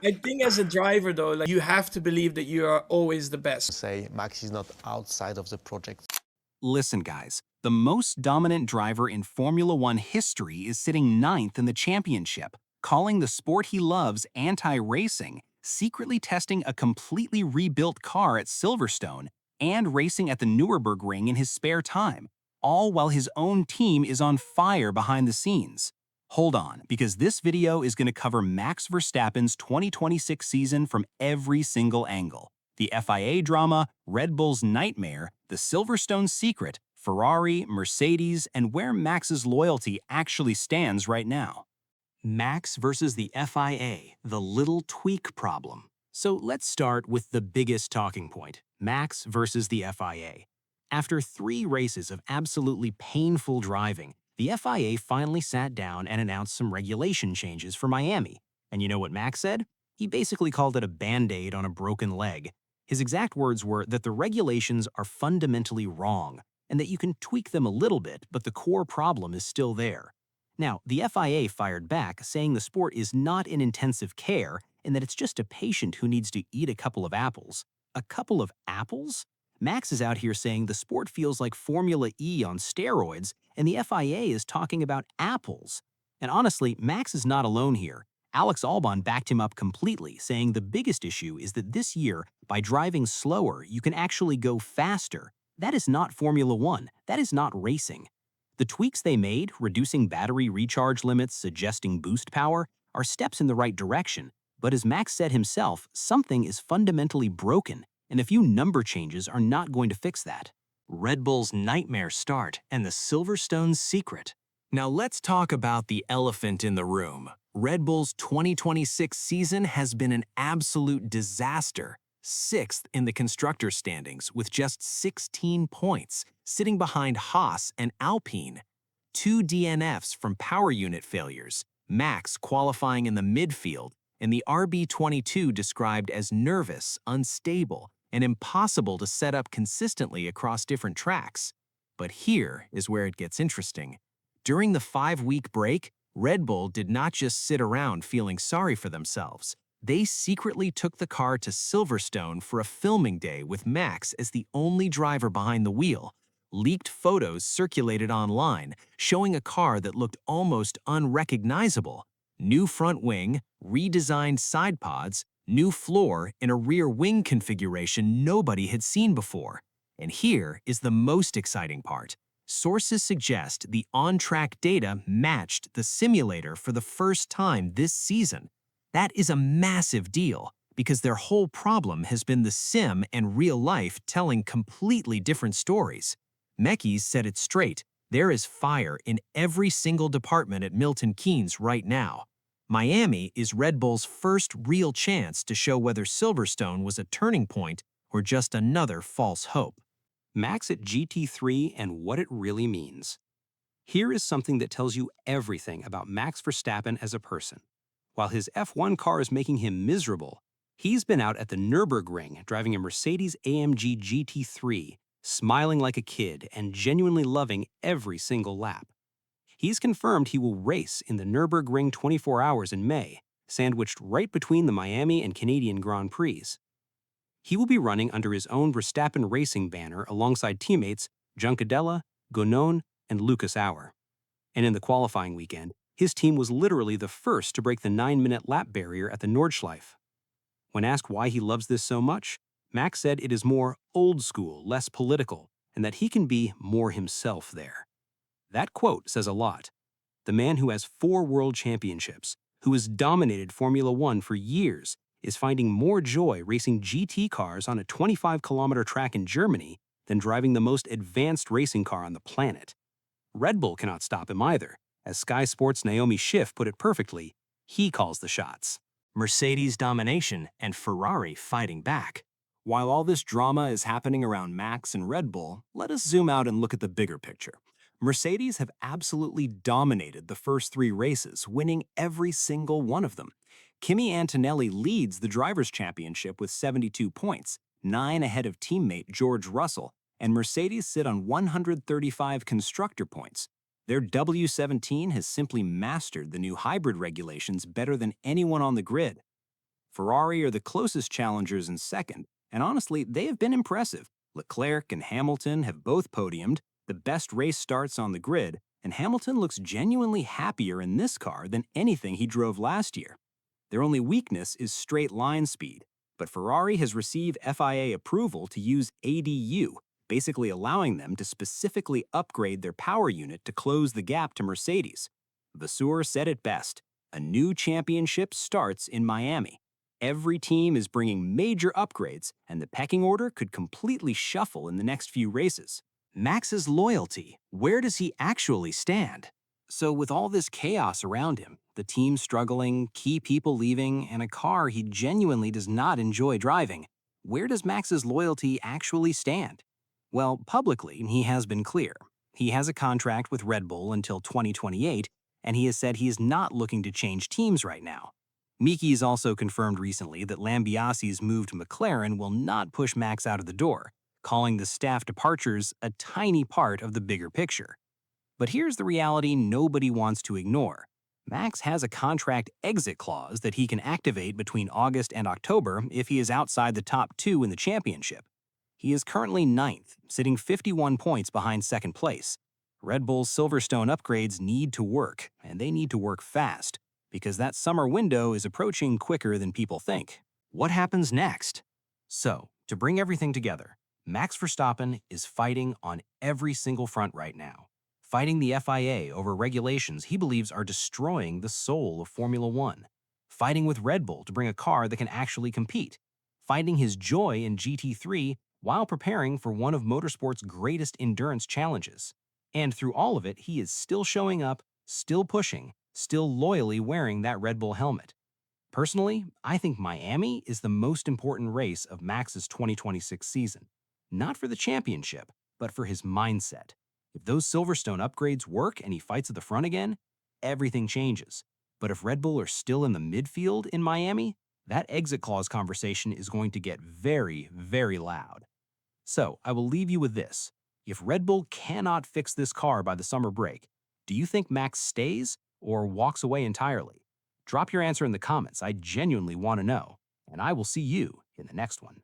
I think as a driver though, like you have to believe that you are always the best. Say Max is not outside of the project. Listen, guys, the most dominant driver in Formula One history is sitting ninth in the championship, calling the sport he loves anti-racing, secretly testing a completely rebuilt car at Silverstone, and racing at the Nürburgring in his spare time, all while his own team is on fire behind the scenes. Hold on, because this video is going to cover Max Verstappen's 2026 season from every single angle. The FIA drama, Red Bull's nightmare, the Silverstone secret, Ferrari, Mercedes, and where Max's loyalty actually stands right now. Max versus the FIA, the little tweak problem. So let's start with the biggest talking point, Max versus the FIA. After 3 races of absolutely painful driving, the FIA finally sat down and announced some regulation changes for Miami. And you know what Max said? He basically called it a band-aid on a broken leg. His exact words were that the regulations are fundamentally wrong, and that you can tweak them a little bit, but the core problem is still there. Now, the FIA fired back, saying the sport is not in intensive care and that it's just a patient who needs to eat a couple of apples. A couple of apples? Max is out here saying the sport feels like Formula E on steroids, and the FIA is talking about apples. And honestly, Max is not alone here. Alex Albon backed him up completely, saying the biggest issue is that this year, by driving slower, you can actually go faster. That is not Formula One. That is not racing. The tweaks they made, reducing battery recharge limits, suggesting boost power, are steps in the right direction. But as Max said himself, something is fundamentally broken, and a few number changes are not going to fix that. Red Bull's nightmare start and the Silverstone's secret. Now let's talk about the elephant in the room. Red Bull's 2026 season has been an absolute disaster. 6th in the constructor standings with just 16 points, sitting behind Haas and Alpine. 2 DNFs from power unit failures, Max qualifying in the midfield, and the RB22 described as nervous, unstable, and impossible to set up consistently across different tracks. But here is where it gets interesting. During the 5-week break, Red Bull did not just sit around feeling sorry for themselves. They secretly took the car to Silverstone for a filming day with Max as the only driver behind the wheel. Leaked photos circulated online, showing a car that looked almost unrecognizable. New front wing, redesigned side pods, new floor, and a rear wing configuration nobody had seen before. And here is the most exciting part. Sources suggest the on-track data matched the simulator for the first time this season. That is a massive deal, because their whole problem has been the sim and real life telling completely different stories. Mekis said it straight, there is fire in every single department at Milton Keynes right now. Miami is Red Bull's first real chance to show whether Silverstone was a turning point or just another false hope. Max at GT3 and what it really means. Here is something that tells you everything about Max Verstappen as a person. While his F1 car is making him miserable, he's been out at the Nürburgring driving a Mercedes-AMG GT3, smiling like a kid and genuinely loving every single lap. He's confirmed he will race in the Nürburgring 24 hours in May, sandwiched right between the Miami and Canadian Grand Prix. He will be running under his own Verstappen Racing banner alongside teammates Juncadella, Gonon, and Lucas Auer. And in the qualifying weekend, his team was literally the first to break the 9-minute lap barrier at the Nordschleife. When asked why he loves this so much, Max said it is more old school, less political, and that he can be more himself there. That quote says a lot. The man who has 4 world championships, who has dominated Formula One for years, is finding more joy racing GT cars on a 25-kilometer track in Germany than driving the most advanced racing car on the planet. Red Bull cannot stop him either. As Sky Sports' Naomi Schiff put it perfectly, he calls the shots. Mercedes domination and Ferrari fighting back. While all this drama is happening around Max and Red Bull, let us zoom out and look at the bigger picture. Mercedes have absolutely dominated the first 3 races, winning every single one of them. Kimi Antonelli leads the Drivers' Championship with 72 points, 9 ahead of teammate George Russell, and Mercedes sit on 135 constructor points. Their W17 has simply mastered the new hybrid regulations better than anyone on the grid. Ferrari are the closest challengers in second, and honestly, they have been impressive. Leclerc and Hamilton have both podiumed, the best race starts on the grid, and Hamilton looks genuinely happier in this car than anything he drove last year. Their only weakness is straight line speed, but Ferrari has received FIA approval to use ADU, basically allowing them to specifically upgrade their power unit to close the gap to Mercedes. Vasseur said it best, a new championship starts in Miami. Every team is bringing major upgrades, and the pecking order could completely shuffle in the next few races. Max's loyalty, where does he actually stand? So with all this chaos around him, the team struggling, key people leaving, and a car he genuinely does not enjoy driving, where does Max's loyalty actually stand? Well, publicly, he has been clear. He has a contract with Red Bull until 2028, and he has said he is not looking to change teams right now. Miki's also confirmed recently that Lambiasi's move to McLaren will not push Max out of the door, calling the staff departures a tiny part of the bigger picture. But here's the reality nobody wants to ignore. Max has a contract exit clause that he can activate between August and October if he is outside the top 2 in the championship. He is currently 9th, sitting 51 points behind second place. Red Bull's Silverstone upgrades need to work, and they need to work fast, because that summer window is approaching quicker than people think. What happens next? So, to bring everything together, Max Verstappen is fighting on every single front right now. Fighting the FIA over regulations he believes are destroying the soul of Formula One. Fighting with Red Bull to bring a car that can actually compete. Finding his joy in GT3 while preparing for one of motorsport's greatest endurance challenges. And through all of it, he is still showing up, still pushing, still loyally wearing that Red Bull helmet. Personally, I think Miami is the most important race of Max's 2026 season. Not for the championship, but for his mindset. If those Silverstone upgrades work and he fights at the front again, everything changes. But if Red Bull are still in the midfield in Miami, that exit clause conversation is going to get very, very loud. So, I will leave you with this. If Red Bull cannot fix this car by the summer break, do you think Max stays or walks away entirely? Drop your answer in the comments. I genuinely want to know, and I will see you in the next one.